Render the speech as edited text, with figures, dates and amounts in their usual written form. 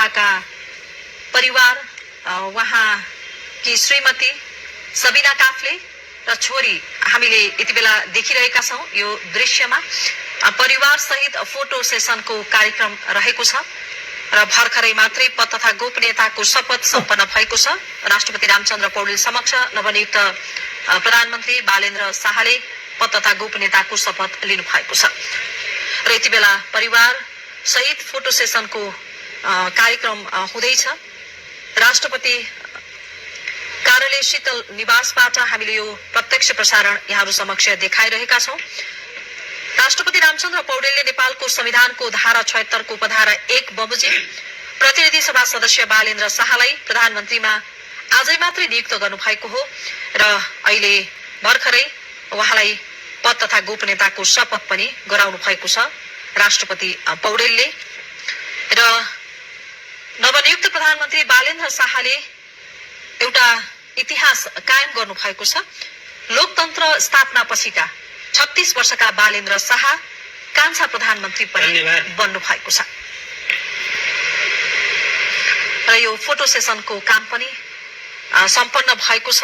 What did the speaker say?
उहाँका परिवार, उहाँकी श्रीमती सबिना काफ्ले र छोरी हामीले यति बेला देखिरहेका छौं। यो दृश्यमा परिवार सहित फोटो सेसनको कार्यक्रम रहेको छ र भर्खरै मात्रै पद तथा गोपनीयताको शपथ सम्पन्न भएको छ। राष्ट्रपति रामचन्द्र पौडेल समक्ष नवनियुक्त प्रधानमन्त्री बालेन्द्र शाहले पद तथा गोपनीयताको शपथ लिनु भएको छ र यति बेला परिवार सहित फोटो सेसनको कार्यक्रम हुँदैछ। राष्ट्रपति कार्यालय शीतल निवासबाट हामीले यो प्रत्यक्ष प्रसारण यहाँहरु समक्ष देखाइरहेका छौं। राष्ट्रपति रामचन्द्र पौडेलले नेपालको संविधानको धारा 76 को उपधारा 1 बमोजिम प्रतिनिधि सभा सदस्य बालेन्द्र शाहलाई प्रधानमन्त्रीमा आजै मात्रै नियुक्त गर्नुभएको हो र अहिले भर्खरै उहाँलाई पद तथा गोपनीयताको शपथ पनि गराउनु भएको छ राष्ट्रपति पौडेलले। र नवनियुक्त प्रधानमन्त्री बालेन्द्र शाहले एउटा इतिहास कायम गर्नु भएको छ। लोकतन्त्र स्थापना पछिका 36 वर्षका बालेन्द्र शाह कान्छा प्रधानमन्त्री पनि बन्नु भएको छ र यो फोटो सेसनको काम पनि सम्पन्न भएको छ।